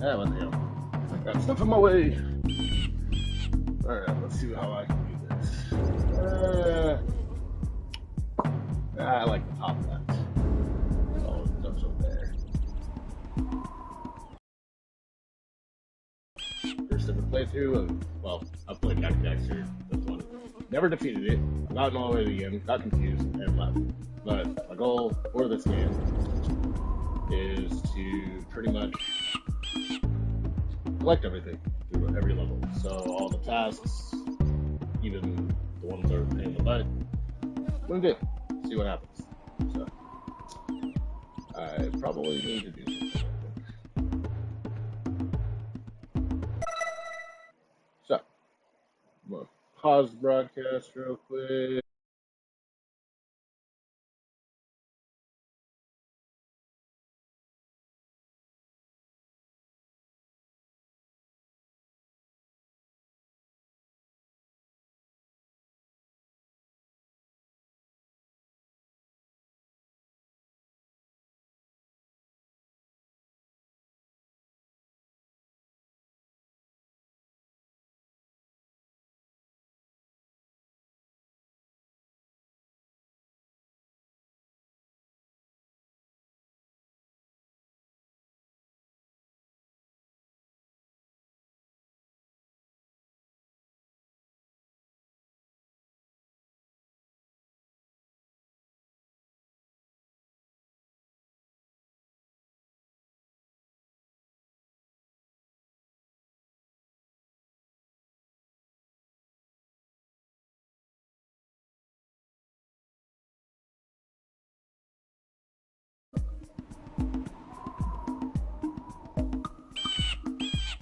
Yeah, what the hell? I got stuff in my way. Alright, let's see how I can do this. I like the top left. Oh, stuff's over there. First ever playthrough of, well, I've played Jak And Daxter, this one. Never defeated it, gotten all the way to the end, got confused, and left. But my goal for this game is to pretty much collect everything through every level. So all the tasks, even the ones that are a pain in the butt, I'm gonna do it. See what happens. So I probably need to do something. So I'm gonna pause the broadcast real quick.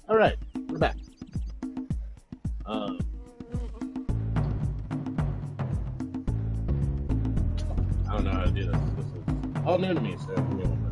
All right, we're back. I don't know how to do this. This is all new to me, so give me one minute.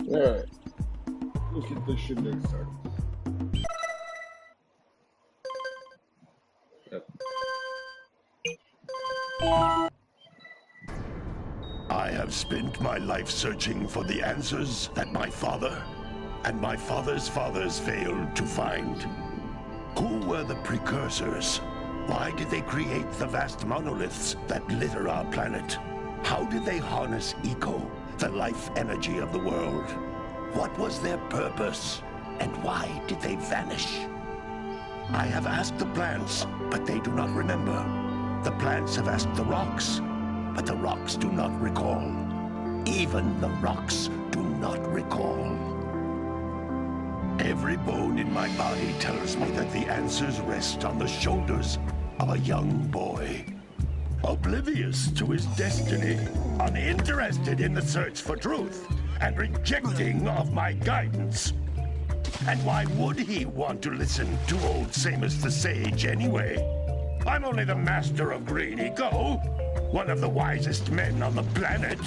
Alright, let's get this shit started. Yep. I have spent my life searching for the answers that my father and my father's fathers failed to find. Who were the precursors? Why did they create the vast monoliths that litter our planet? How did they harness eco, the life energy of the world? What was their purpose, and why did they vanish? I have asked the plants, but they do not remember. The plants have asked the rocks, but the rocks do not recall. Even the rocks do not recall. Every bone in my body tells me that the answers rest on the shoulders of a young boy. Oblivious to his destiny, uninterested in the search for truth, and rejecting of my guidance. And why would he want to listen to old Samus the Sage anyway? I'm only the master of green eco, one of the wisest men on the planet.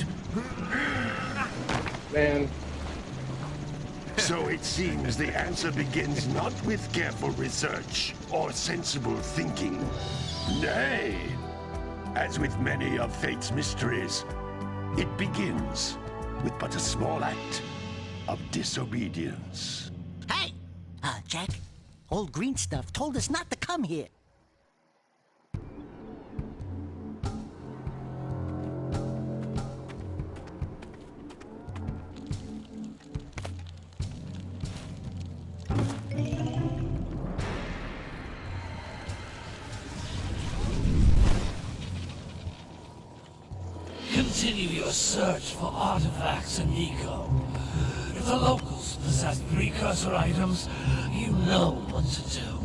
Man. So it seems the answer begins not with careful research or sensible thinking. Nay, as with many of fate's mysteries, it begins with but a small act of disobedience. Hey! Jak, old green stuff told us not to come here. continue your search for artifacts and eco. If the locals possess precursor items, you know what to do.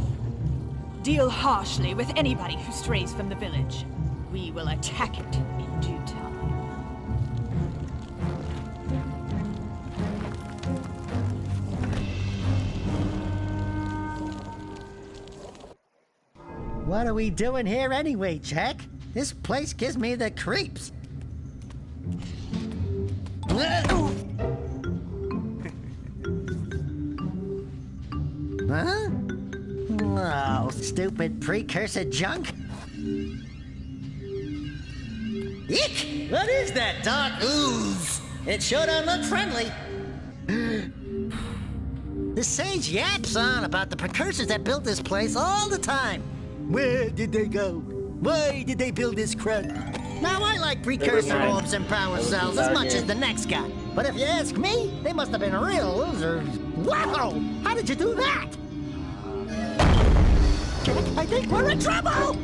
Deal harshly with anybody who strays from the village. We will attack it in due time. What are we doing here anyway, Jak? This place gives me the creeps. Huh? Oh, stupid precursor junk. Eek! What is that dark ooze? It sure don't look friendly. The sage yaps on about the precursors that built this place all the time. Where did they go? Why did they build this crud? Now, I like precursor orbs and power cells as much as the next guy. But if you ask me, they must have been real losers. Wow! How did you do that? I think we're in trouble!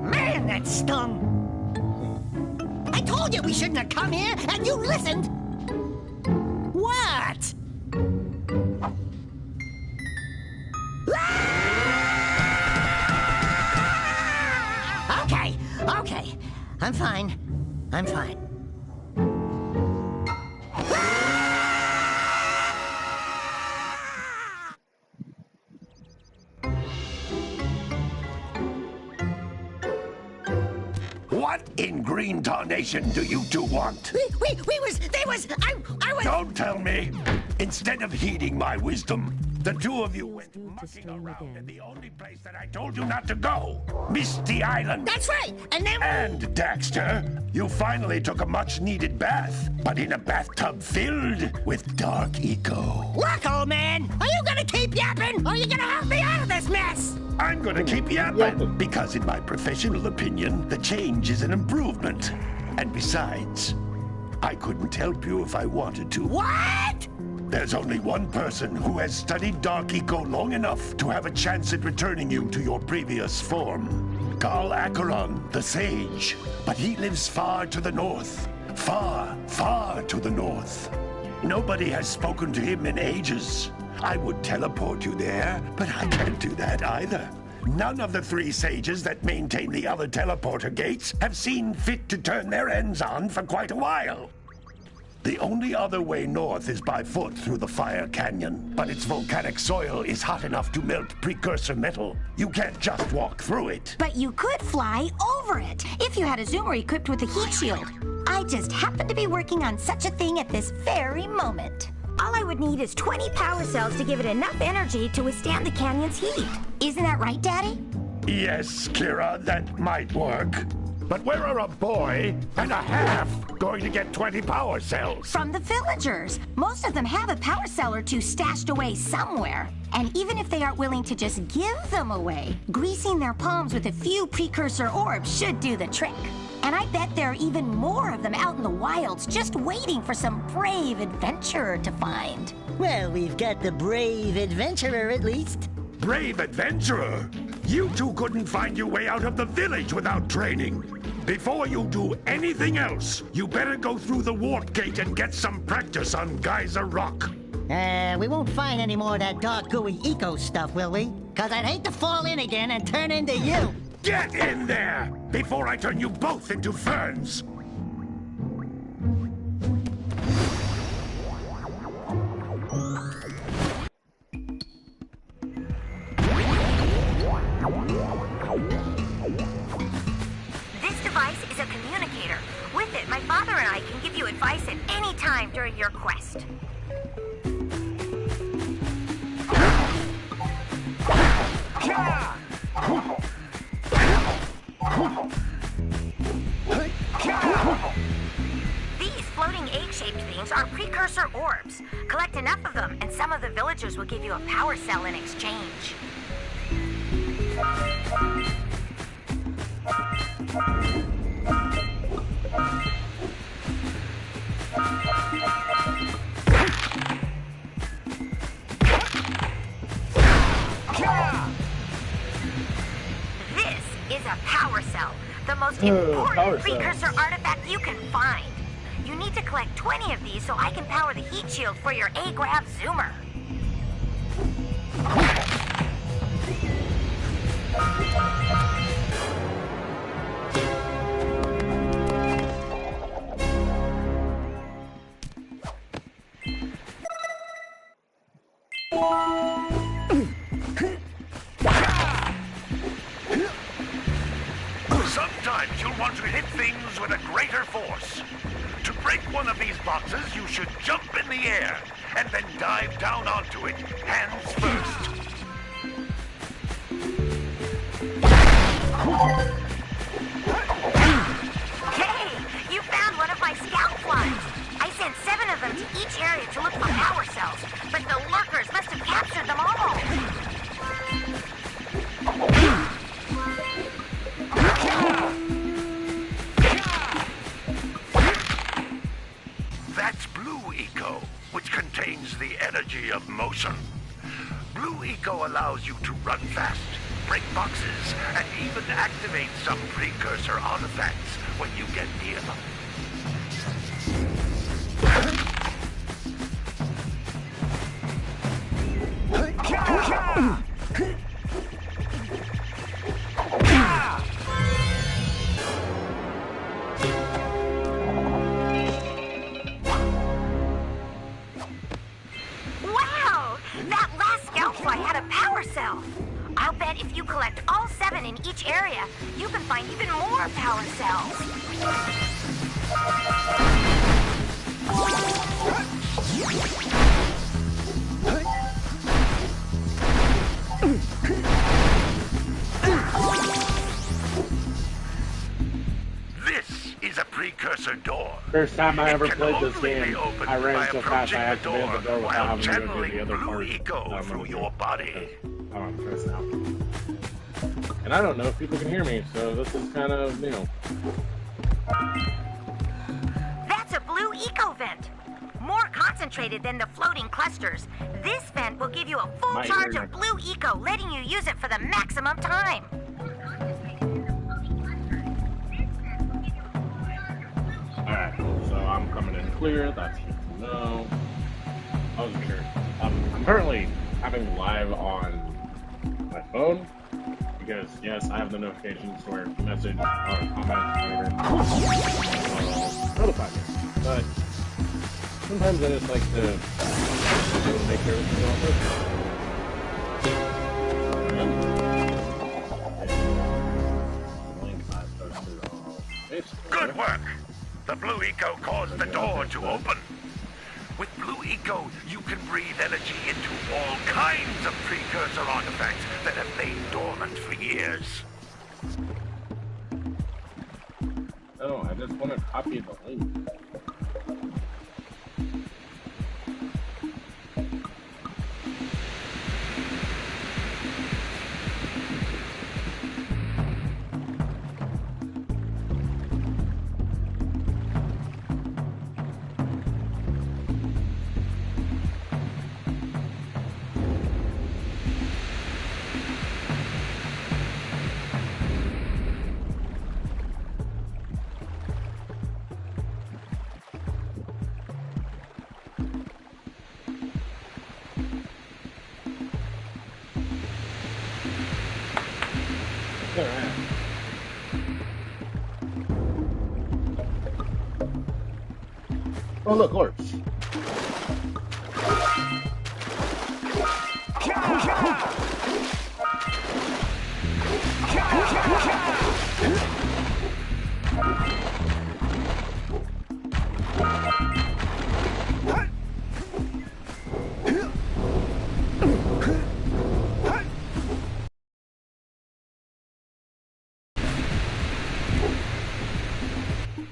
Man, that stung! I told you we shouldn't have come here, and you listened! What? Okay. I'm fine. What in green tarnation do you two want? I was... Don't tell me! Instead of heeding my wisdom, the two of you went mucking around in the only place that I told you not to go! Misty Island! That's right! And then... And, Daxter, you finally took a much-needed bath, but in a bathtub filled with dark eco. Look, old man! Are you gonna keep yapping, or are you gonna help me out of this mess? I'm gonna keep yapping, because in my professional opinion, the change is an improvement. And besides, I couldn't help you if I wanted to. What? There's only one person who has studied Dark Eco long enough to have a chance at returning you to your previous form. Carl Acheron, the Sage. But he lives far to the north. Far, far to the north. Nobody has spoken to him in ages. I would teleport you there, but I can't do that either. None of the three sages that maintain the other teleporter gates have seen fit to turn their ends on for quite a while. The only other way north is by foot through the Fire Canyon, but its volcanic soil is hot enough to melt precursor metal. You can't just walk through it. But you could fly over it, if you had a zoomer equipped with a heat shield. I just happen to be working on such a thing at this very moment. All I would need is 20 power cells to give it enough energy to withstand the canyon's heat. Isn't that right, Daddy? Yes, Kira, that might work. But where are a boy and a half going to get 20 power cells? From the villagers. Most of them have a power cell or two stashed away somewhere. And even if they aren't willing to just give them away, greasing their palms with a few precursor orbs should do the trick. And I bet there are even more of them out in the wilds just waiting for some brave adventurer to find. Well, we've got the brave adventurer at least. Brave adventurer? You two couldn't find your way out of the village without training. Before you do anything else, you better go through the wart gate and get some practice on Geyser Rock. We won't find any more of that dark gooey eco stuff, will we? 'Cause I'd hate to fall in again and turn into you. Get in there before I turn you both into ferns. This device is a communicator. With it, my father and I can give you advice at any time during your quest. These floating egg-shaped things are precursor orbs. Collect enough of them, and some of the villagers will give you a power cell in exchange. most power important cells. precursor artifact you can find. You need to collect 20 of these so I can power the heat shield for your A-Grav Zoomer. Sometimes you'll want to hit things with a greater force. To break one of these boxes, you should jump in the air and then dive down onto it, hands first. Hey, you found one of my scout flies. I sent 7 of them to each area to look for power cells, but the lurkers must have captured them all. That's Blue Eco, which contains the energy of motion. Blue Eco allows you to run fast, break boxes, and even activate some precursor artifacts when you get near them. Wow! That last scout fly had a power cell. I'll bet if you collect all 7 in each area, you can find even more power cells. This is a precursor door. First time I It ever can played this only be game, opened I ran by so fast I approaching activated the door without while having to go do channeling the other Blue part. Eco through your body. Oh, I'm stressed now. And I don't know if people can hear me, so this is kind of, you know. That's a blue eco vent. More concentrated than the floating clusters. This vent will give you a full My charge ear of blue eco, letting you use it for the maximum time. Alright, so I'm coming in clear, that's good to know. I wasn't sure. I'm currently having live on my phone, because yes, I have the notifications where message or comment or whatever notify me. But sometimes I just like to make sure it's still on. Good work! The Blue Eco caused the door to open. With Blue Eco, you can breathe energy into all kinds of precursor artifacts that have lain dormant for years. No, I just want to copy the link. Alright. Oh look, orbs.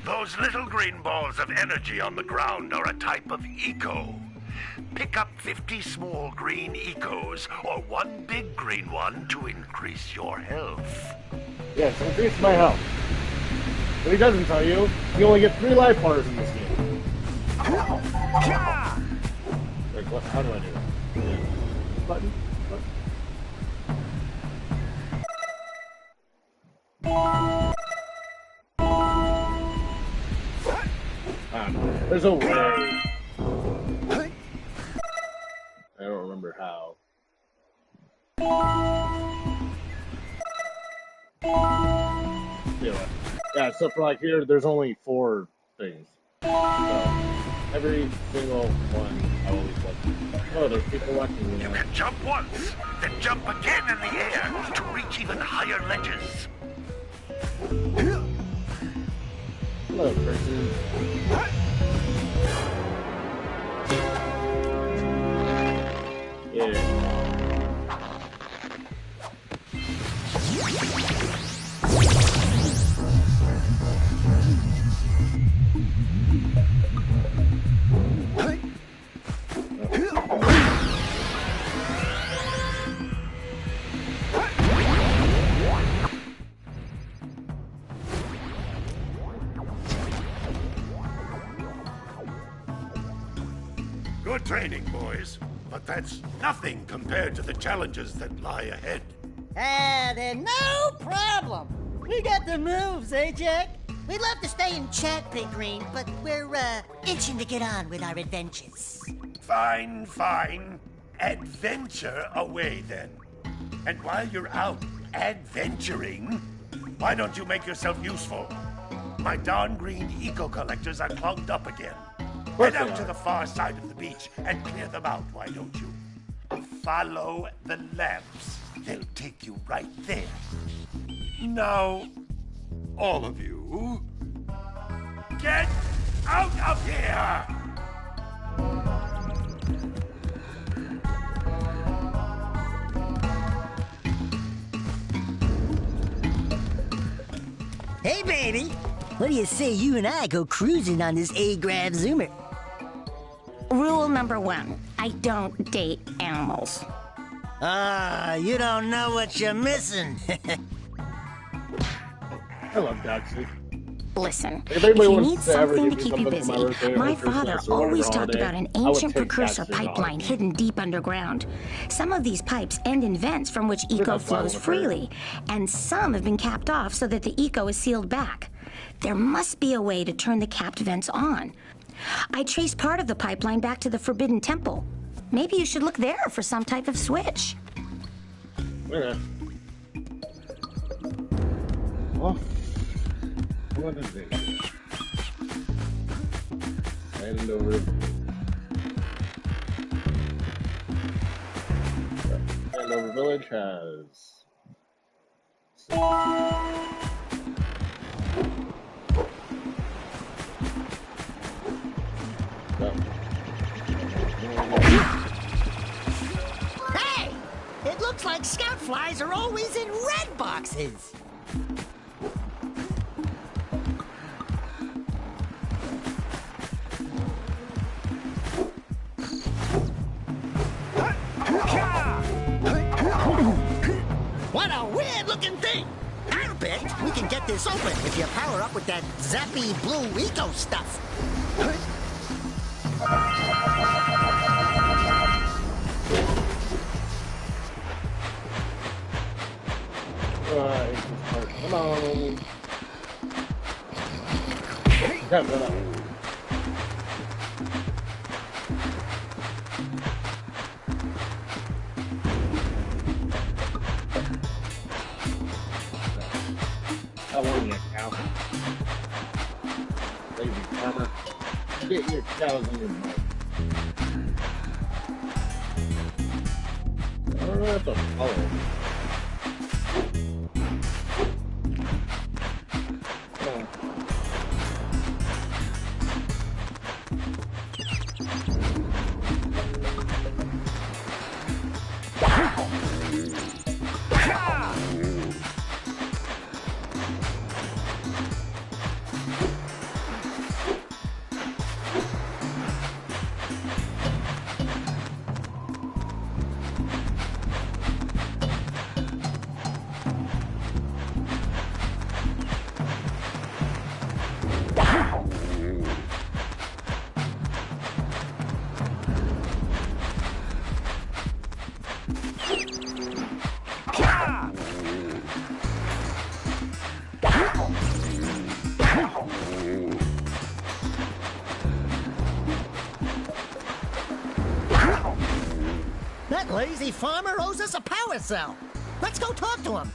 Those little green balls of energy on the ground are a type of eco. Pick up 50 small green ecos or one big green one to increase your health. Yes, increase my health. But he doesn't tell you, you only get 3 life bars in this game. Like, what, how do I do that? Button? There's a way. I don't remember how. Anyway. Yeah, so for like here, there's only 4 things. So every single one I always watch. Oh, there's people watching me now. You can jump once, then jump again in the air to reach even higher ledges. Hello, person. Yeah. Good training, boys. But that's nothing compared to the challenges that lie ahead. Then no problem. We got the moves, eh, Jack? We'd love to stay in chat, Big Green, but we're, itching to get on with our adventures. Fine, fine. Adventure away, then. And while you're out adventuring, why don't you make yourself useful? My darn green eco-collectors are clogged up again. Head out to the far side of the beach and clear them out, why don't you? Follow the lamps. They'll take you right there. Now, all of you, get out of here! Hey, baby. What do you say you and I go cruising on this A-Grav Zoomer? Rule number 1, I don't date animals. You don't know what you're missing. I love Daxter. Listen, If if anybody you wants need to ever something give to me keep you something for my busy, birthday or my Christmas father or whatever always talked holiday, about an I would ancient take precursor Daxter on. pipeline hidden deep underground. Some of these pipes end in vents from which eco not flows violent freely, and some have been capped off so that the eco is sealed back. There must be a way to turn the capped vents on. I traced part of the pipeline back to the Forbidden Temple. Maybe you should look there for some type of switch. Okay. Well, what is it? Hand over. Handover Village has. Hey! It looks like scout flies are always in red boxes. What a weird-looking thing! I'll bet we can get this open if you power up with that zappy blue eco stuff. Come on. Come on. I want you, cow. Lazy farmer. Get your cows in your mouth. I don't know what to follow. That lazy farmer owes us a power cell. Let's go talk to him.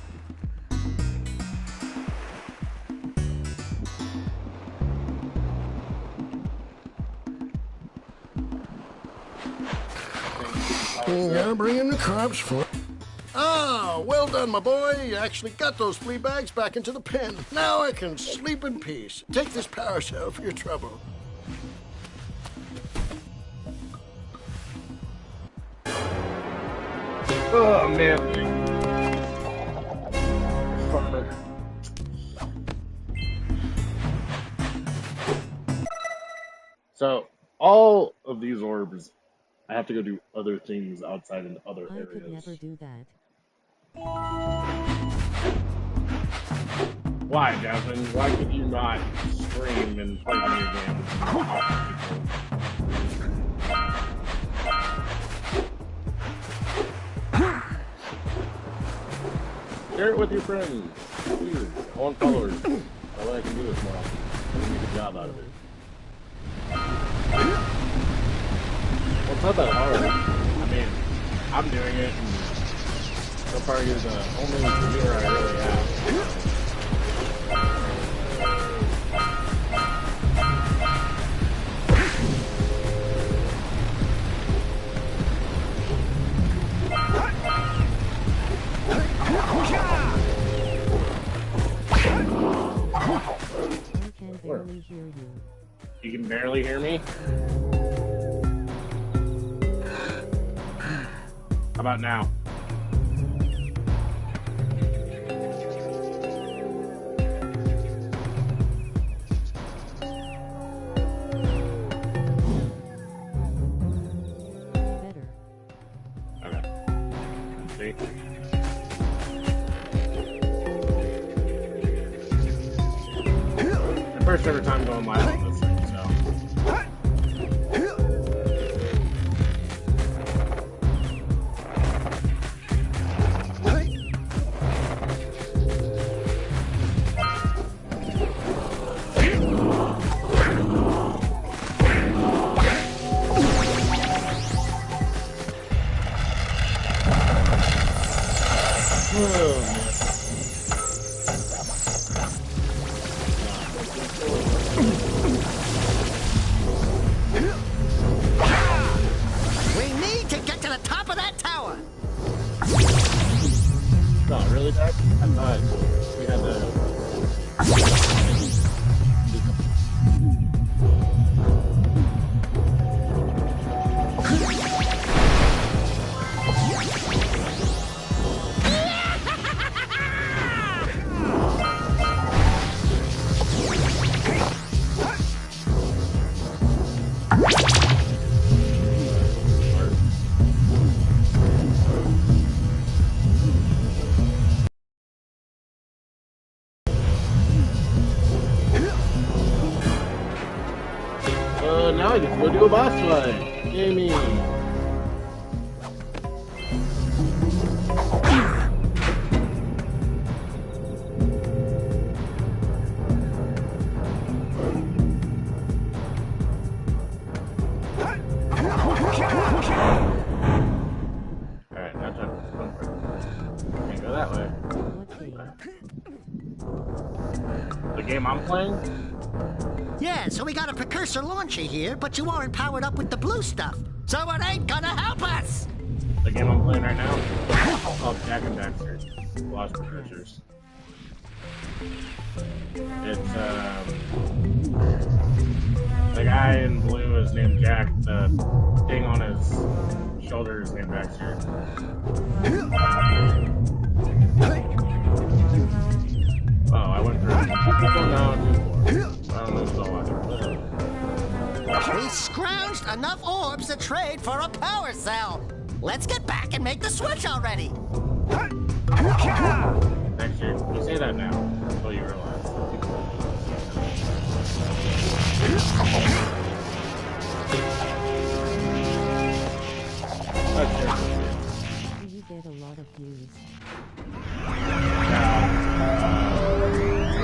Yeah, bring in the crops for... Ah, well done, my boy. You actually got those flea bags back into the pen. Now I can sleep in peace. Take this power cell for your trouble. Oh, man. Farmer. So, all of these orbs, I have to go do other things outside in other areas. I could never do that. Why, Jasmine? Why could you not scream and play video games and talk to people? Share it with your friends. Please. I want followers. That way I can do this more often. I can make a job out of it. Well, it's not that hard. I mean, I'm doing it, and so far you're the only viewer I really have. I can barely hear you. You can barely hear me? How about now? Better. Okay. See? The first ever time going live on this thing, so. We need to get to the top of that tower. No, really, Jack? I thought we had to. Now I get to go do a boss fight. Yay me. Alright, now time for fun part. Can't go that way. The game I'm playing? Yeah, so we got a precursor launcher here, but you aren't powered up with the blue stuff. So it ain't gonna help us! The game I'm playing right now? Called Jak And Daxter. Lost Precursors. It's, the guy in blue is named Jack. The thing on his shoulder is named Daxter. Oh, I went for 2 people now, 2 4. I don't know if I'll watch it. We scrounged enough orbs to trade for a power cell. Let's get back and make the switch already. Daxter, you say that now, until you realize. You get a lot of views.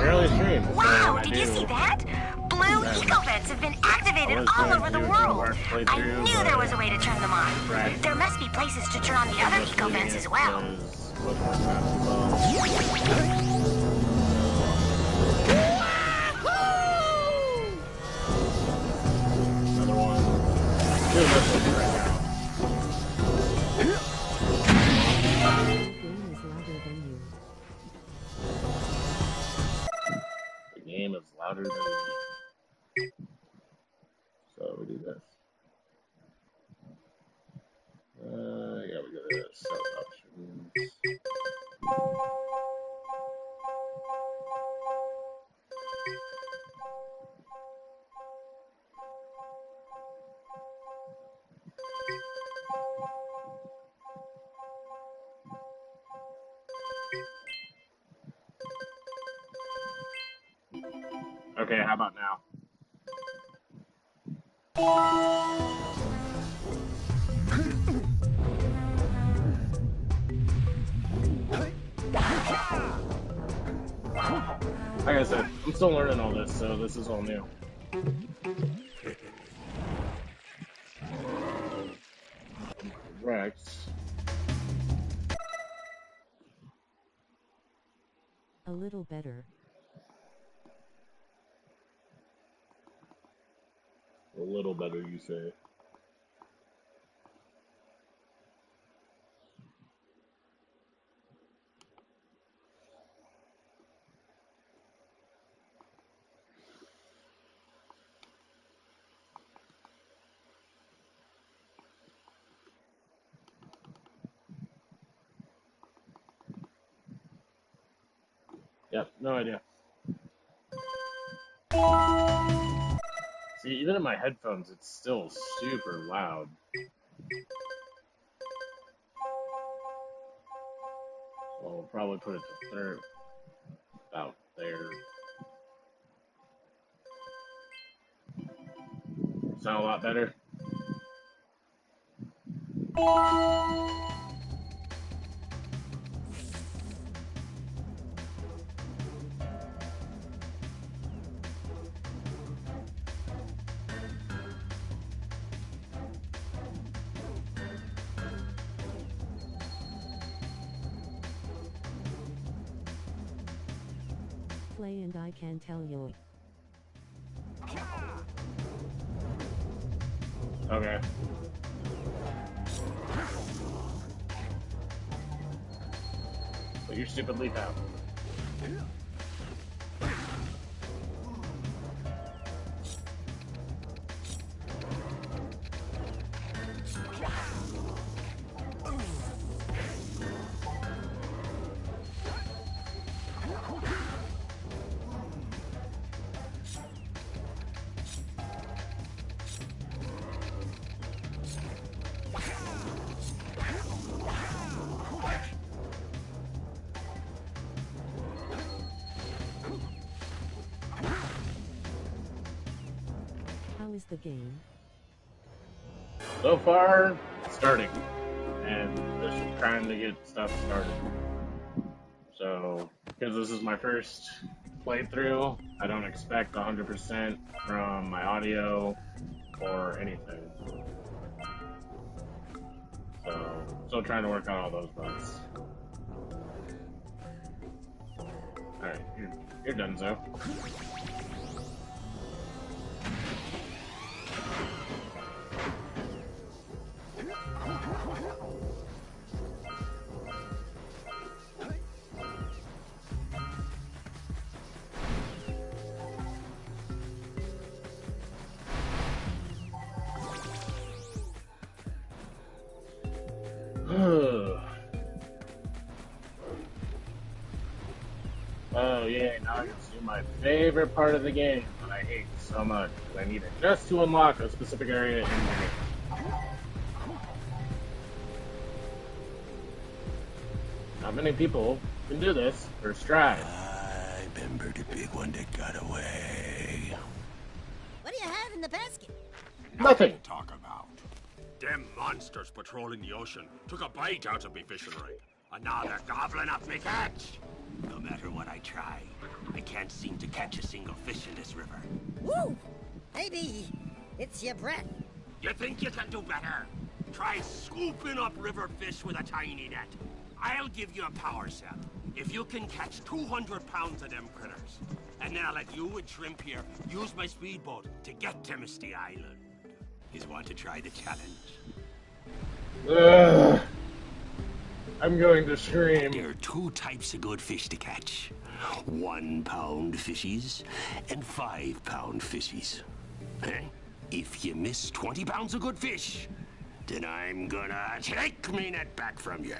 Rarely stream. Wow, did you see that? Blue eco vents have been activated distributed all over the world. I knew there was a way to turn them on. Right. There must be places to turn on the other eco vents as well. Another one. Two of this one right now. The game is louder than you. The game is louder than me. So we do this. Yeah, we go to set options. Okay, how about now? Like I said, I'm still learning all this, so this is all new. Correct. A little better. A little better, you say. Yep, no idea. See, even in my headphones, it's still super loud. So we'll probably put it to third, about there. Sound a lot better? Play and I can tell you. Okay. Put your stupid leaf out. How is the game? So far, starting. And just trying to get stuff started. So, because this is my first playthrough, I don't expect 100% from my audio or anything. So, still trying to work on all those bugs. Alright, you're done, Zo. Oh yeah, now I can see my favorite part of the game that I hate so much because I need it just to unlock a specific area in the game. Not many people can do this first try. I remember the big one that got away. What do you have in the basket? Nothing. to talk about. Them monsters patrolling the ocean took a bite out of me fishing rig, and now they're gobbling up me catch. No matter what I try, I can't seem to catch a single fish in this river. Woo! Maybe It's your breath. You think you can do better? Try scooping up river fish with a tiny net. I'll give you a power cell if you can catch 200 pounds of them critters. And then I'll let you and Shrimp here use my speedboat to get to Misty Island. You want to try the challenge? Ugh. I'm going to scream. There are two types of good fish to catch. 1 pound fishies and 5 pound fishies. Eh? If you miss 20 pounds of good fish, then I'm gonna take me net back from you.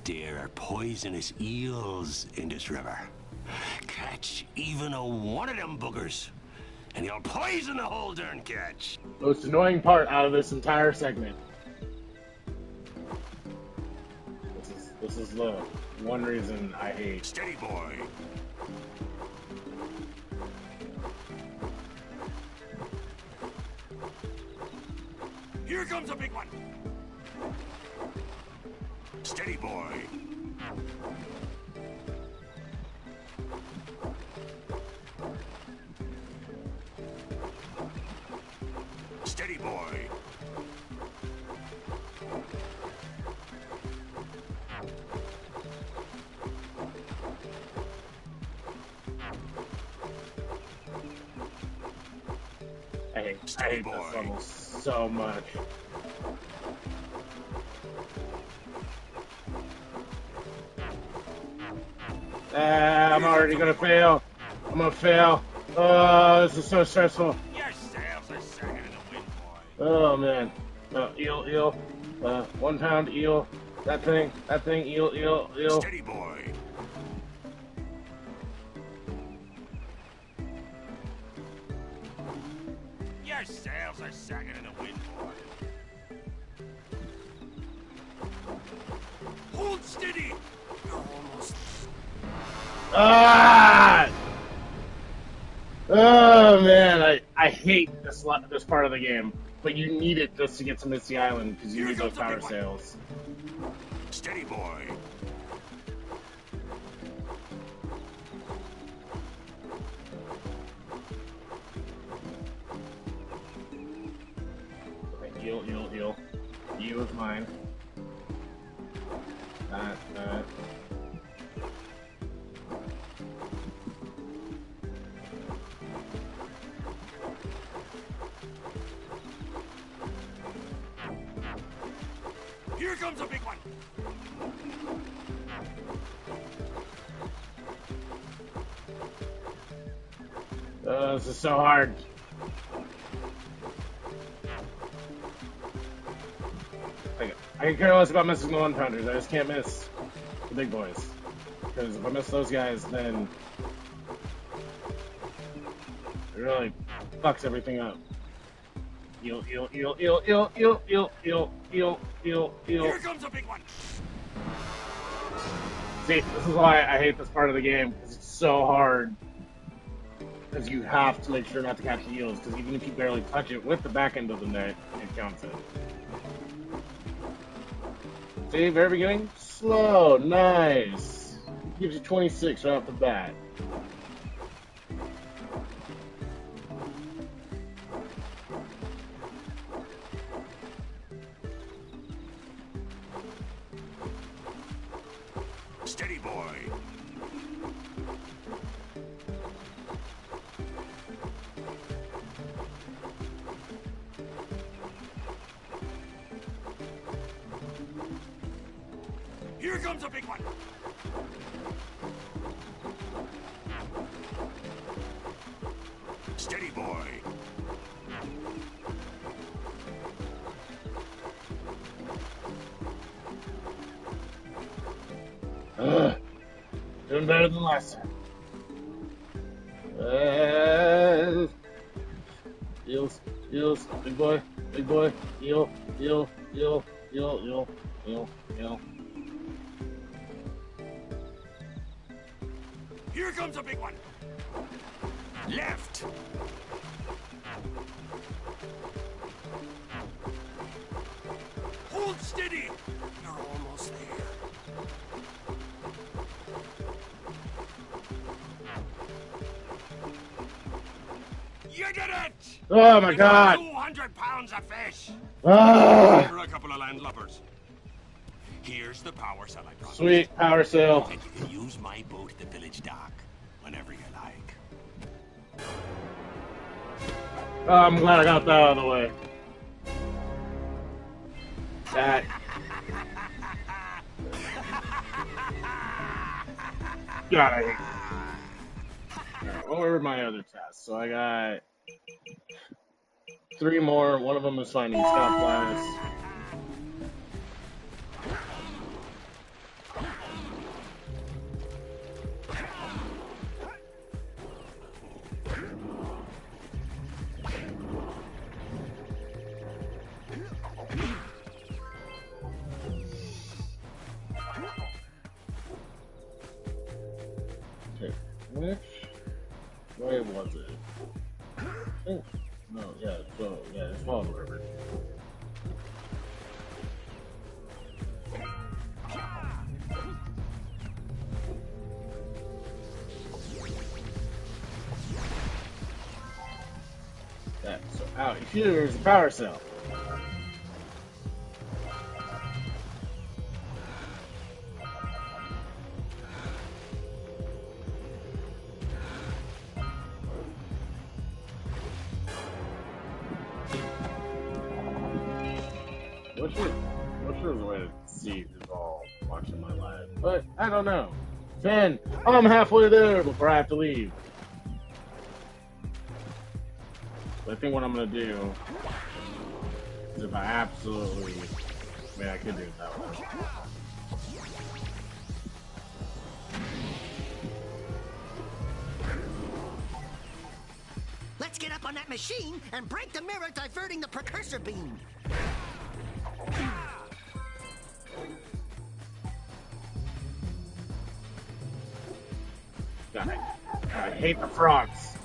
There are poisonous eels in this river. Catch even one of them boogers, and you'll poison the whole darn catch. Most annoying part out of this entire segment. This is the one reason I hate. Steady, boy. Here comes a big one. Steady, boy. Steady, boy. I hate this level so much. I'm already gonna fail. I'm gonna fail. Oh, this is so stressful. Your sails are sagging in the wind, boy. Oh man. Eel. 1 pound eel. That thing, eel. Steady, boy. Your sails are sagging in the wind, boy. Hold steady. You're almost. Ah! Oh man, I hate this part of the game, but you need it just to get to Misty Island because you need those power sails. Steady, boy. Eel. You is mine. That. Here comes a big one. This is so hard. I can care less about missing the 1-pounders. I just can't miss the big boys. Because if I miss those guys, then it really fucks everything up. Eel. Here comes a big one. See, this is why I hate this part of the game, because it's so hard. Because you have to make sure not to catch the eels, because even if you barely touch it with the back end of the net, it counts it. See, very beginning, slow, nice. Gives you 26 right off the bat. Steady, boy. Here comes a big one. Steady, boy. Doing better than last time. Eels, big boy, eel. Here comes a big one. Left. Hold steady. You're almost there. You did it! Oh my god! 200 pounds of fish! Ah! For a couple of landlubbers. Here's the power cell I brought. Sweet power cell. And you can use my boat at the village dock whenever you like. Oh, I'm glad I got that out of the way. That. God, I hate it. Right, what were my other tasks? So I got 3 more. One of them is finding Scott Glass. Which way was it? Oh, no, yeah, so, yeah, it's Fall River. Yeah, so out here is the power cell. What's the way to see who's all watching my live? But I don't know. 10. I'm halfway there before I have to leave. But I think what I'm gonna do is if I absolutely, I mean, I could do it that way. Let's get up on that machine and break the mirror diverting the precursor beam. God, I hate the frogs.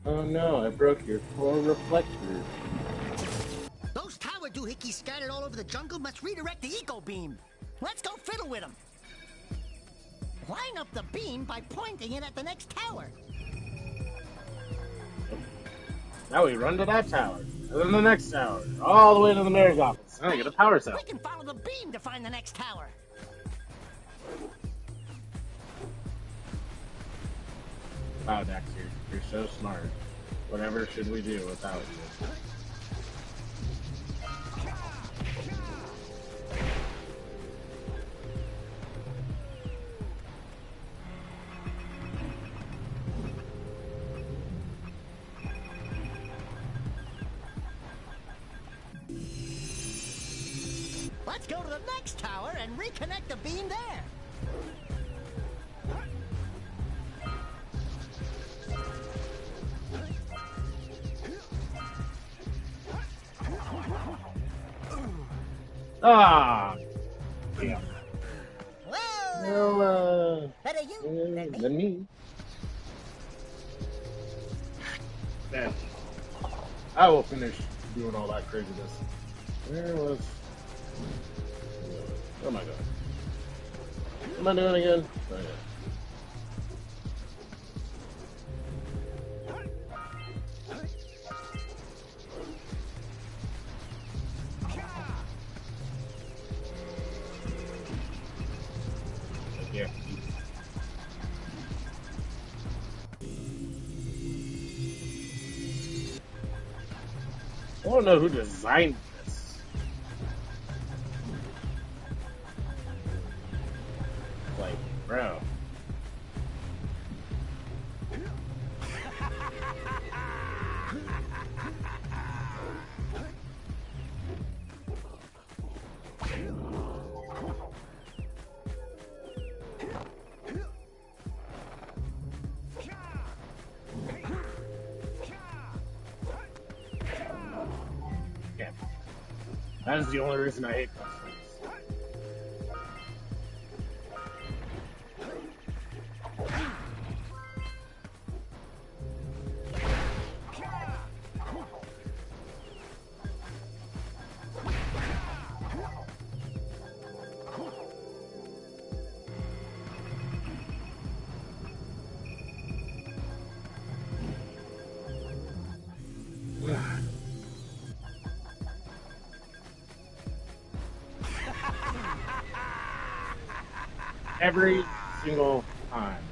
Oh no, I broke your core reflector. Those tower doohickeys scattered all over the jungle must redirect the eco beam. Let's go fiddle with them. Line up the beam by pointing it at the next tower. Now we run to that tower, and then the next tower, all the way to the mayor's office. And I get a power cell. We can follow the beam to find the next tower. Wow, Daxter, you're so smart. Whatever should we do without you? Let's go to the next tower and reconnect the beam there. Ah! Yeah. Whoa! Well, Better you than me. Man, I will finish doing all that craziness. Where was... Oh my god. What am I doing again? Oh, yeah. Yeah. I want to know who designed this. Like, bro. That is the only reason I hate customs. every single time.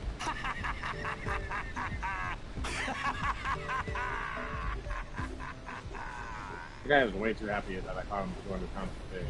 The guy was way too happy that I caught him going to town for fish.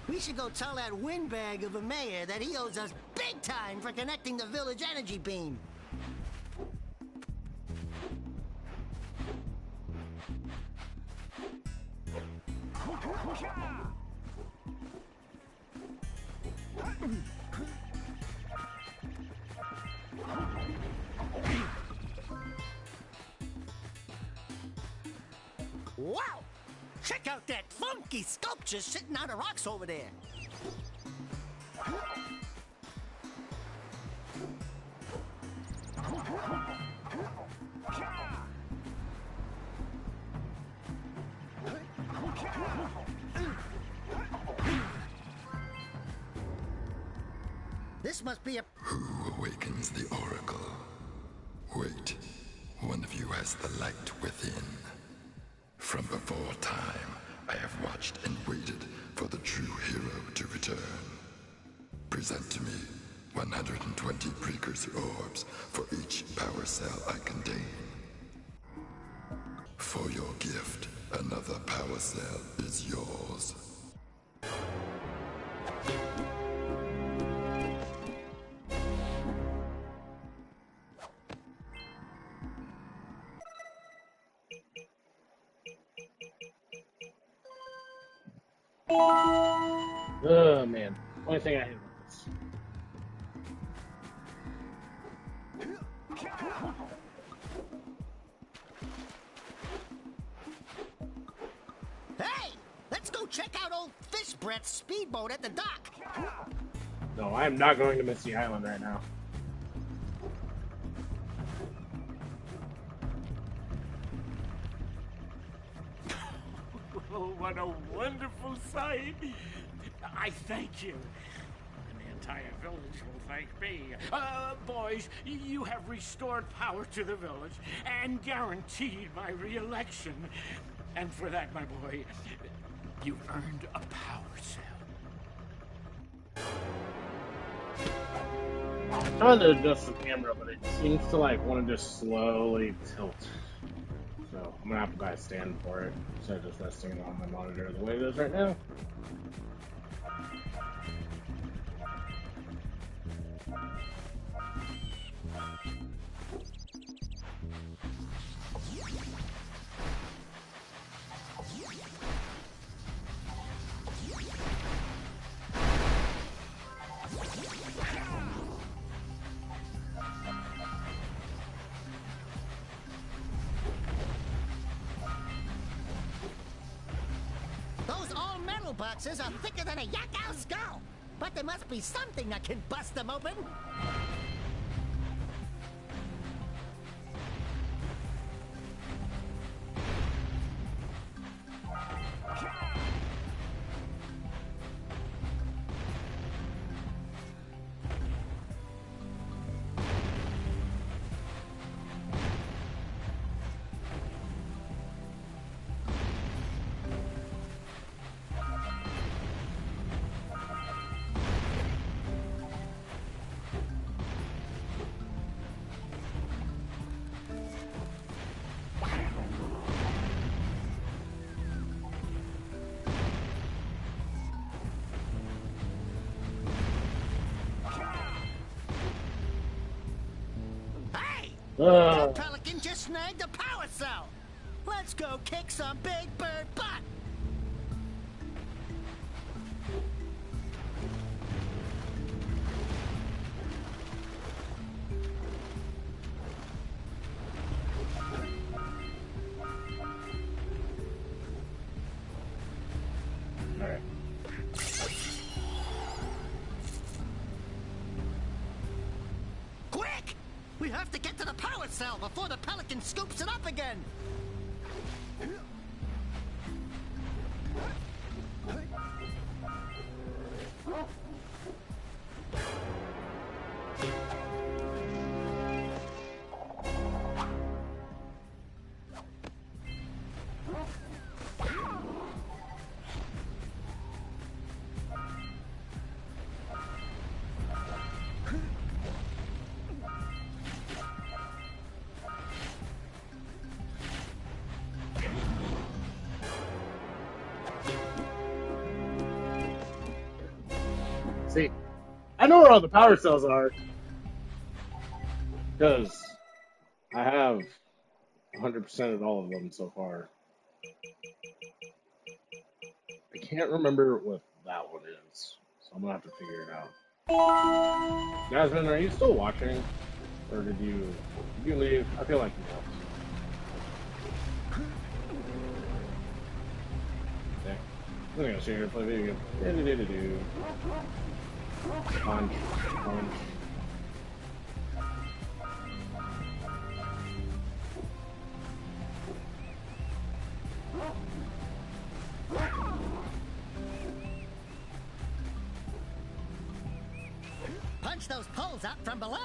We should go tell that windbag of a mayor that he owes us big time for connecting the village energy beam. Wow! Check out that funky sculpture sitting on the rocks over there. This must be a... Who awakens the oracle? Wait, one of you has the light within. From before time, I have watched and waited for the true hero to return. Present to me 120 precursor orbs for each power cell I contain. For your gift, another power cell is yours. Oh man, only thing I hate about this. Hey! Let's go check out old Fish Brett's speedboat at the dock. No, I am not going to Misty Island right now. Oh, what a wonderful sight! I thank you. And the entire village will thank me. Boys, you have restored power to the village and guaranteed my re-election. And for that, my boy, you've earned a power cell. I'm trying to adjust the camera, but it seems to like want to just slowly tilt. So I'm gonna have to buy a stand for it instead of just resting it on my monitor the way it is right now. Those all-metal boxes are thicker than a yak-owl skull. But there must be something that can bust them open. That pelican just snagged a power cell. Let's go kick some big bird butt. Alright. Quick! We have to get to the power cell before the pelican scoops it up again. See, I know where all the power cells are. Because I have 100% of all of them so far. I can't remember what that one is. So I'm going to have to figure it out. Jasmine, are you still watching? Or did you leave? I feel like you left. Okay. I'm going to sit here and play video game. Punch. Punch. Punch those poles up from below.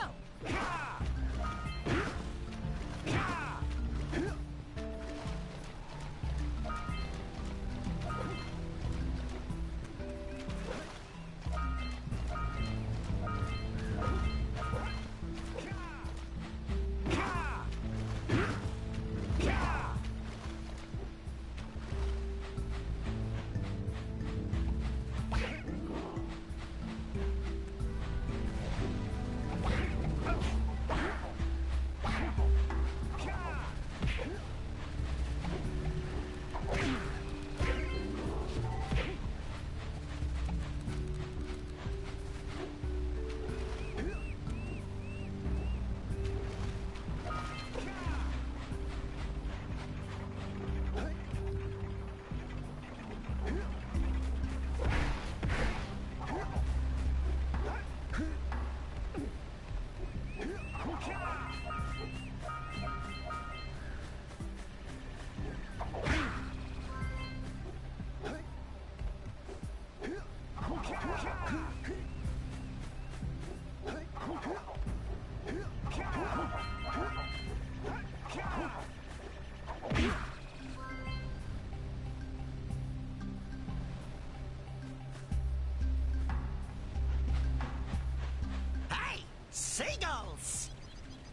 Hey, seagulls!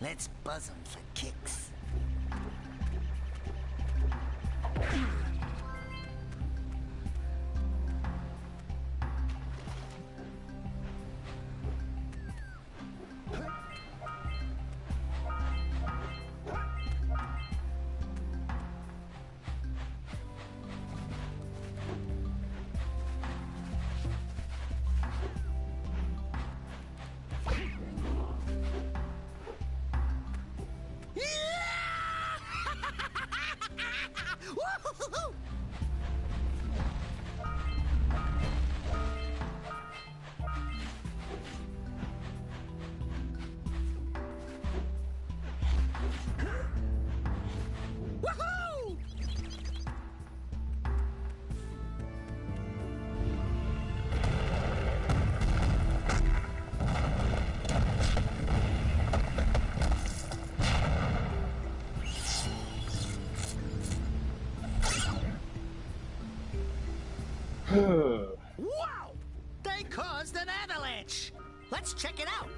Let's buzz them for kicks. Wow! They caused an avalanche! Let's check it out!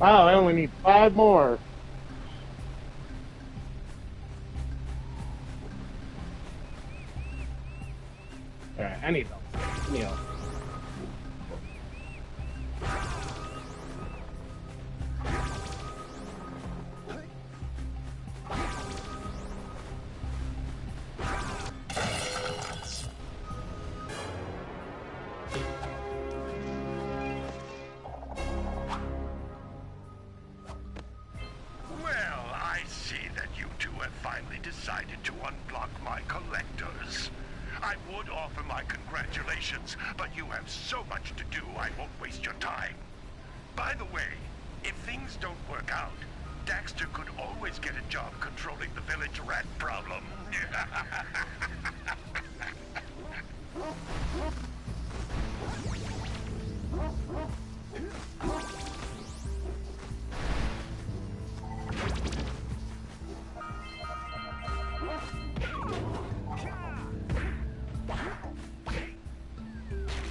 Wow, I only need 5 more. Alright, I need them. Neil. Decided to unblock my collectors. I would offer my congratulations, but you have so much to do, I won't waste your time. By the way, if things don't work out, Daxter could always get a job controlling the village rat problem.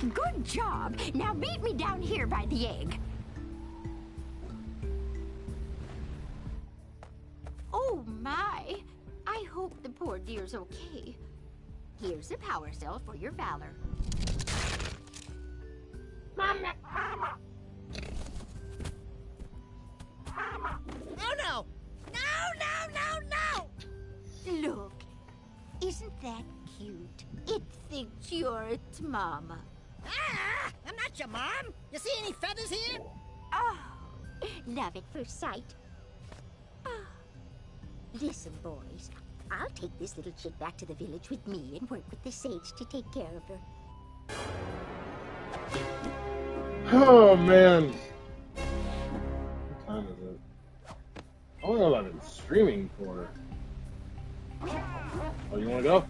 Good job. Now meet me down here by the egg. Oh my. I hope the poor dear's okay. Here's a power cell for your valor. Mama! Oh no! No! Look, isn't that cute? It thinks you're its mama. Ah! I'm not your mom! You see any feathers here? Oh, love at first sight. Oh. Listen, boys. I'll take this little chick back to the village with me and work with the sage to take care of her. Oh, man. What time is it? I don't know what I've been streaming for. Oh, you wanna go?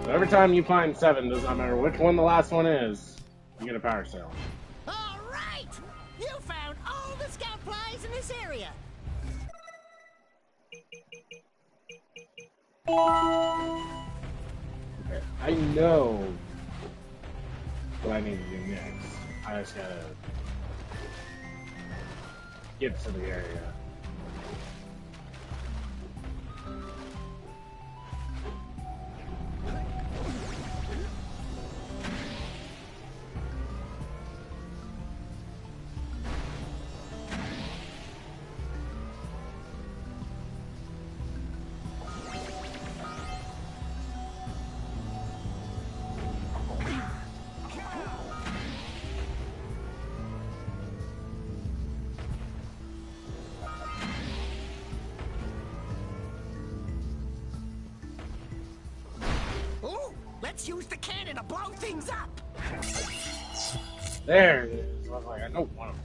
So every time you find 7, does not matter which one the last one is, you get a power cell. All right! You found all the scout flies in this area. Okay, I know what I need to do next. I just gotta get to the area. Let's use the cannon to blow things up! There it is. I was like, I don't want to.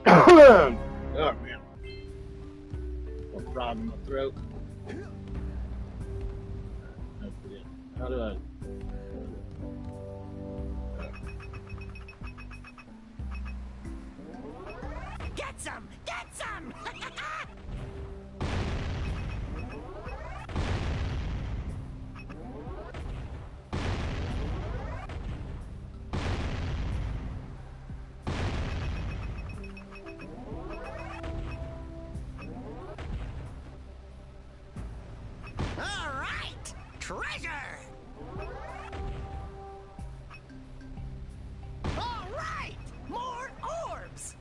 Oh man. A frog in my throat. How do I? Get some! Get some! All right! Treasure! All right! More orbs!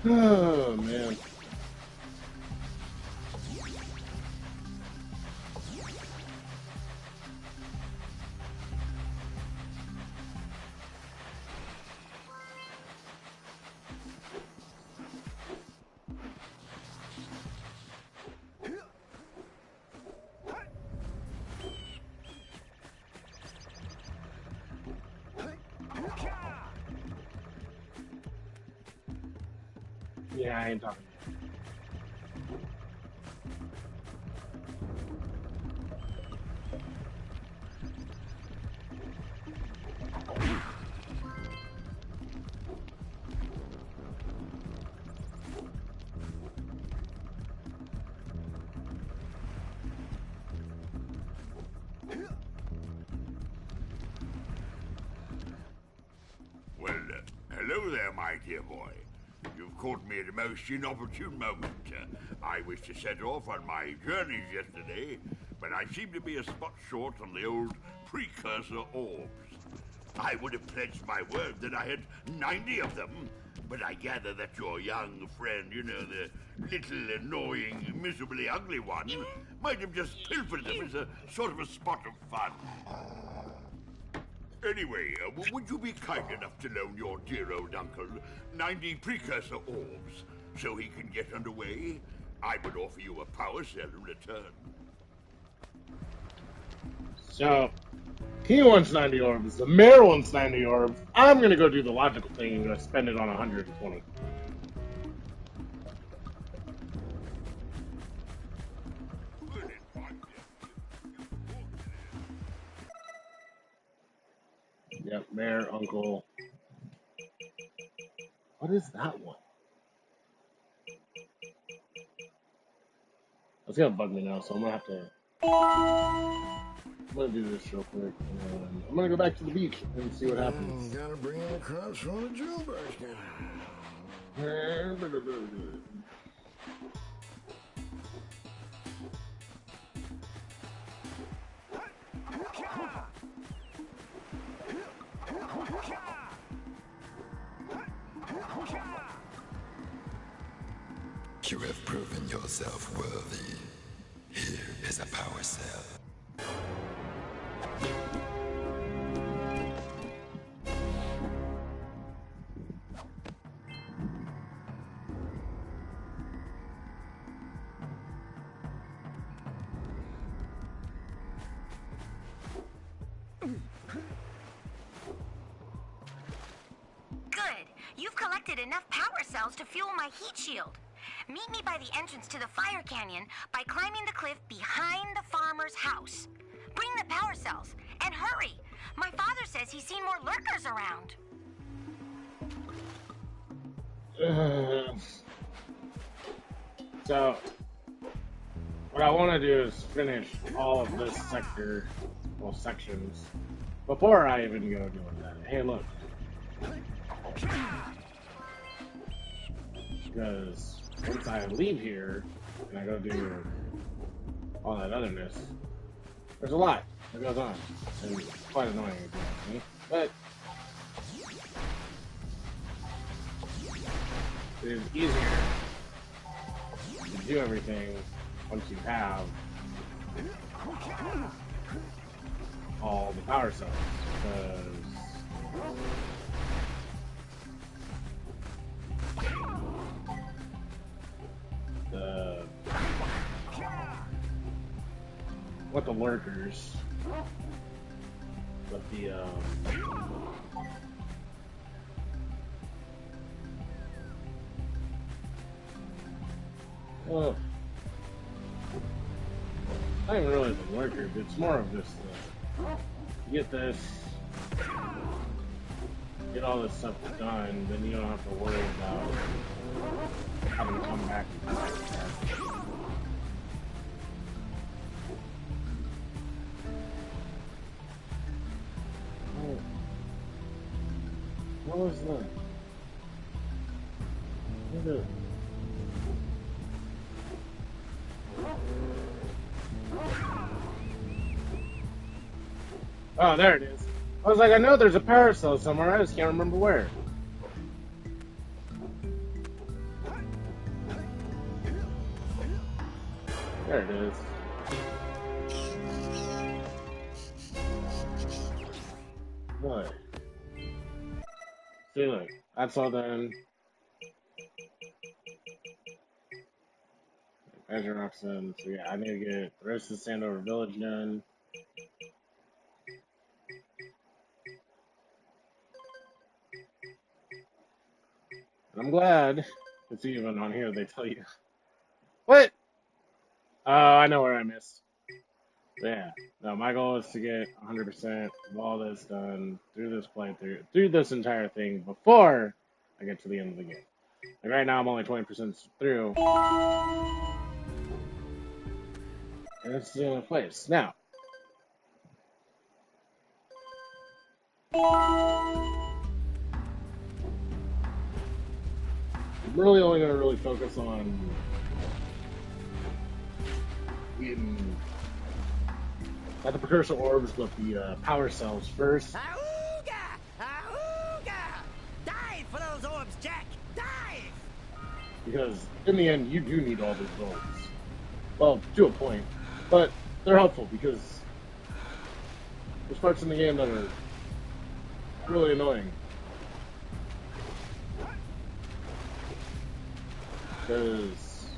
Oh, man. Yeah, I ain't talking. Well, hello there, my dear boy. You've caught me at a most inopportune moment. I was to set off on my journeys yesterday, but I seem to be a spot short on the old precursor orbs. I would have pledged my word that I had 90 of them, but I gather that your young friend, you know, the little annoying, miserably ugly one, might have just pilfered them as a sort of a spot of fun. Anyway, would you be kind enough to loan your dear old uncle 90 precursor orbs so he can get underway? I would offer you a power cell in return. So, he wants 90 orbs, the mayor wants 90 orbs. I'm gonna go do the logical thing and go spend it on 120. Yep, mayor, uncle. What is that one? That's gonna bug me now, so I'm gonna have to. I'm gonna do this real quick, and I'm gonna go back to the beach and see what happens. Gotta bring in the crops from the drill basket. You have proven yourself worthy. Here is a power cell. Good. You've collected enough power cells to fuel my heat shield. Meet me by the entrance to the fire canyon by climbing the cliff behind the farmer's house. Bring the power cells, and hurry! My father says he's seen more lurkers around. So, what I want to do is finish all of this sector, well, sections, before I even go doing that. Hey, look. Because once I leave here, and I go do all that otherness, there's a lot that goes on, and it's quite annoying if you ask me, but it is easier to do everything once you have all the power cells, because what the lurkers, but the well, not even really the lurkers, it's more of just you get this, get all this stuff done, then you don't have to worry about having to come back and do that. What was that? What is it? Oh, there it is. I was like, I know there's a parasol somewhere, I just can't remember where. There it is. What? See, look. That's all done. Azure Oxen. So yeah, I need to get the rest of the Sandover Village done. And I'm glad it's even on here. They tell you. What? Oh, I know where I missed. Yeah. No, my goal is to get 100% of all this done through this playthrough, through this entire thing before I get to the end of the game. Like right now, I'm only 20% through. And it's the only place. Now. I'm really only going to really focus on getting not the precursor orbs, but the power cells first. Auga! Auga! Dive for those orbs, Jak! Dive! Because in the end, you do need all these orbs. Well, to a point. But they're helpful because there's parts in the game that are really annoying. Because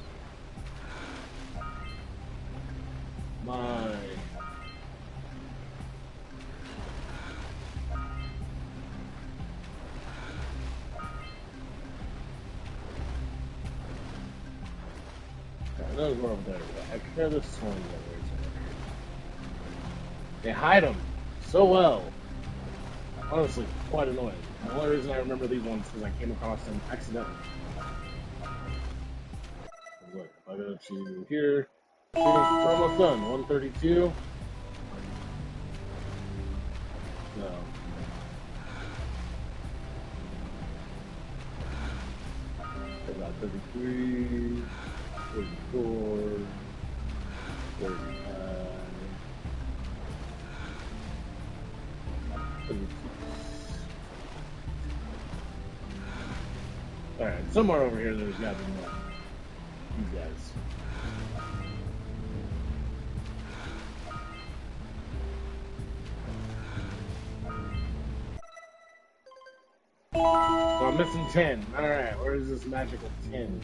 my those were over there. I compare this to one of the others. They hide them so well. Honestly, quite annoying. The only reason I remember these ones is because I came across them accidentally. Look, if I go to here, we're almost done. 132. So. About 33, 34, 35, 36. Alright, somewhere over here there's got to be more. You guys. So I'm missing 10. Alright, where is this magical 10?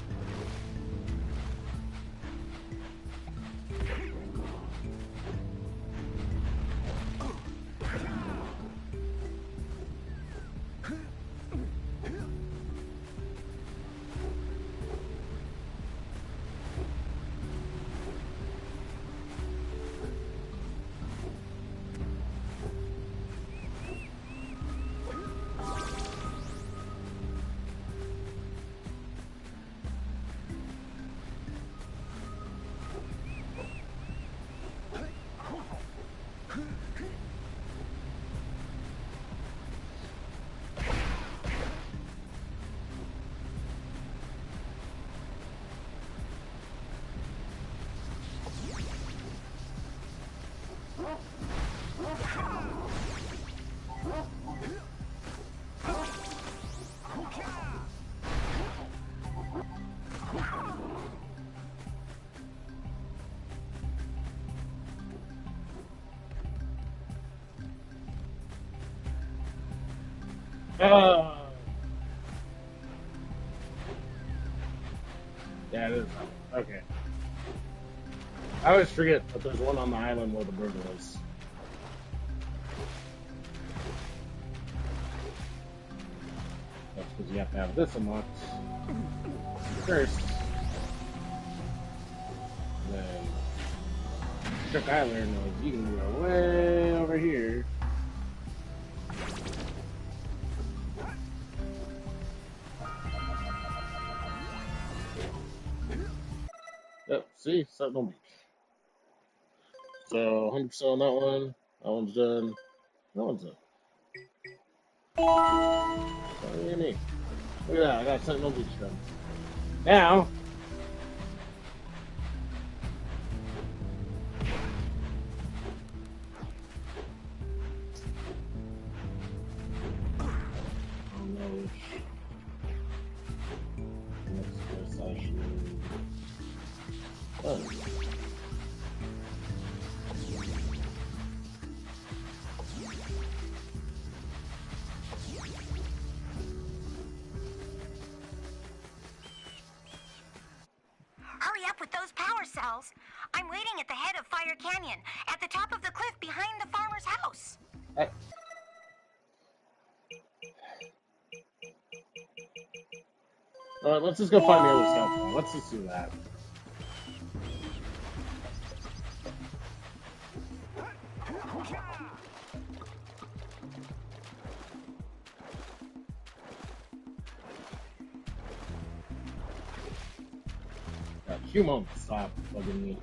Yeah, it is. Okay. I always forget that there's one on the island where the burger is. That's because you have to have this unlocked first. Then Trick Island knows you can go way over here. Yep, see? Sentinel Beach. So, 100% on that one. That one's done. That one's done. So, look at me. Look at that, I got Sentinel Beach done. Now, I don't know which next place I should. Oh. with those power cells. I'm waiting at the head of Fire Canyon, at the top of the cliff behind the farmer's house. Hey. Alright, let's just go find the other stuff. Let's just do that. Got a few moments. Stop bugging me.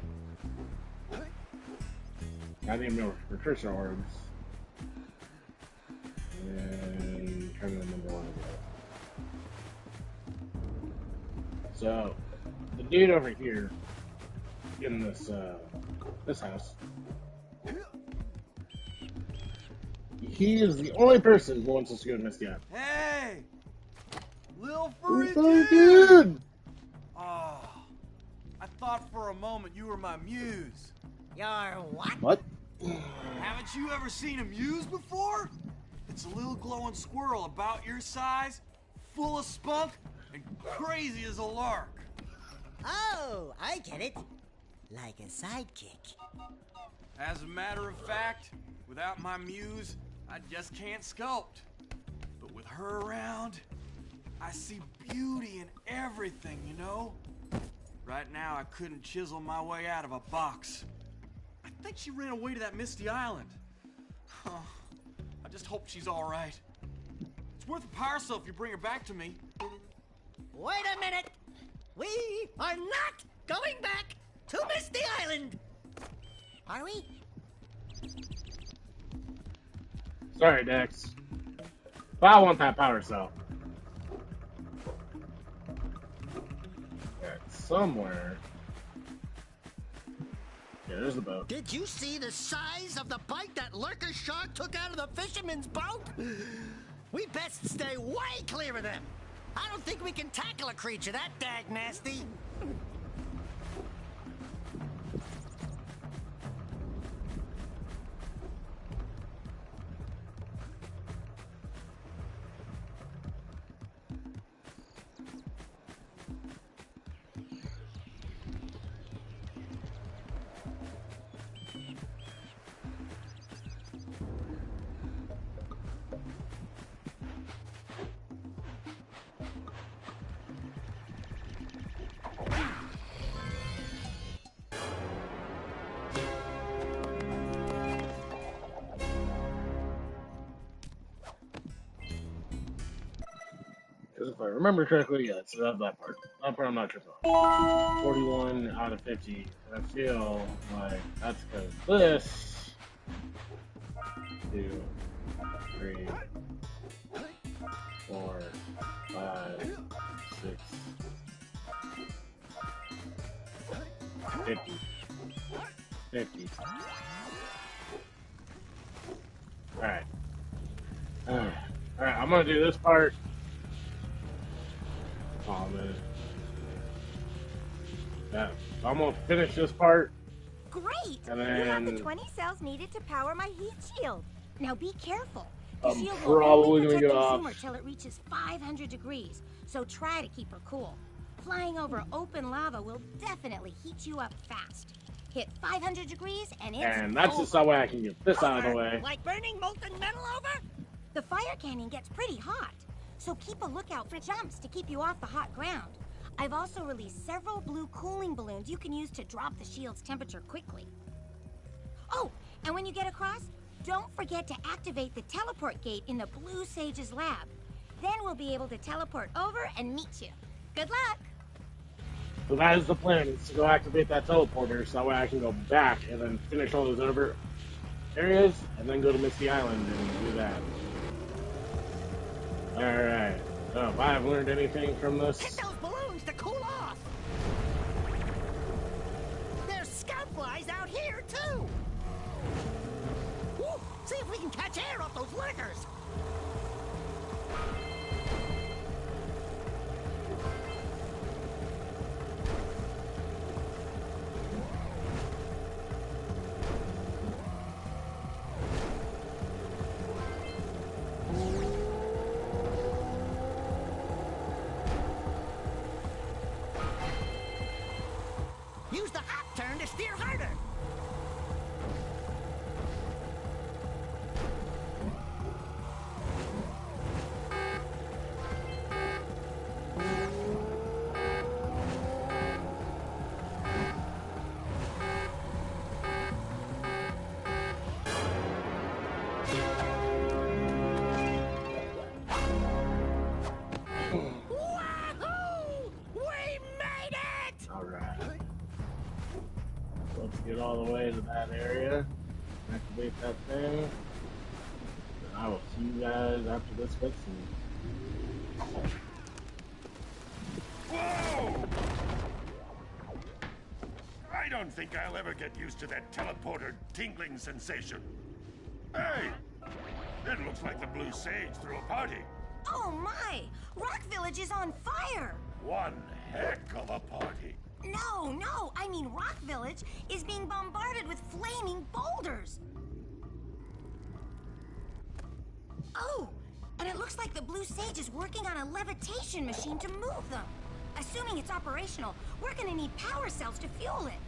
I didn't even know precursor orbs. And trying to remember one of them. So, the dude over here in this this house, he is the only person who wants us to go to Misty Island. Hey, Lil Furry Dude! Oh, I thought for a moment you were my muse. You're what? What? Haven't you ever seen a muse before? It's a little glowing squirrel about your size, full of spunk, and crazy as a lark. Oh, I get it. Like a sidekick. As a matter of fact, without my muse, I just can't sculpt. But with her around, I see beauty in everything, you know? Right now, I couldn't chisel my way out of a box. I think she ran away to that Misty Island. Huh. I just hope she's all right. It's worth a power cell if you bring her back to me. Wait a minute. We are not going back to Misty Island. Are we? Sorry, Dex. But I want that power cell. It's somewhere. Yeah, there's the boat. Did you see the size of the bite that lurker shark took out of the fisherman's boat? We best stay way clear of them. I don't think we can tackle a creature that dag nasty. Because if I remember correctly, yeah, so that's that part. That part I'm not tripping on. 41 out of 50. And I feel like that's because this. 2, 3, 4, 5, 6, 50. 50. Alright. Alright, I'm gonna do this part. Oh man. Yeah, so I'm gonna finish this part. Great! And You have the then 20 cells needed to power my heat shield. Now be careful. The I'm shield will probably only gonna protect get your off. zoomer till it reaches 500 degrees, so try to keep her cool. Flying over open lava will definitely heat you up fast. Hit 500 degrees and it's And that's over. just the way I can get this out of the way. Like burning molten metal over? The fire canyon gets pretty hot, so keep a lookout for jumps to keep you off the hot ground. I've also released several blue cooling balloons you can use to drop the shield's temperature quickly. Oh, and when you get across, don't forget to activate the teleport gate in the Blue Sage's lab. Then we'll be able to teleport over and meet you. Good luck! So that is the plan, is to go activate that teleporter so that way I can go back and then finish all those other areas and then go to Misty Island and do that. Alright. So if I have learned anything from this. Hit those balloons to cool off. There's scout flies out here too. Woo, see if we can catch air off those lurkers. use the hop turn to steer harder. Let's get all the way to that area, activate that thing, and I will see you guys after this cutscene. Whoa! I don't think I'll ever get used to that teleporter tingling sensation. Hey! It looks like the Blue Sage threw a party. Oh my! Rock Village is on fire! One heck of a party. No, I mean Rock Village is being bombarded with flaming boulders. Oh, and it looks like the Blue Sage is working on a levitation machine to move them. Assuming it's operational, we're gonna need power cells to fuel it.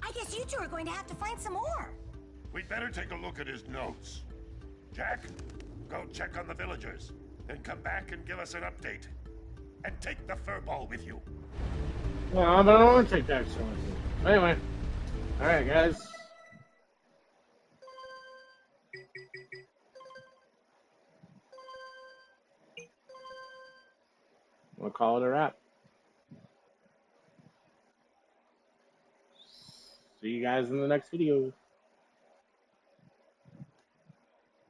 I guess you two are going to have to find some more. We'd better take a look at his notes. Jack, go check on the villagers, then come back and give us an update. And take the fur ball with you. Well, but I don't want to take Daxter with me. Anyway, alright guys. We'll call it a wrap. See you guys in the next video.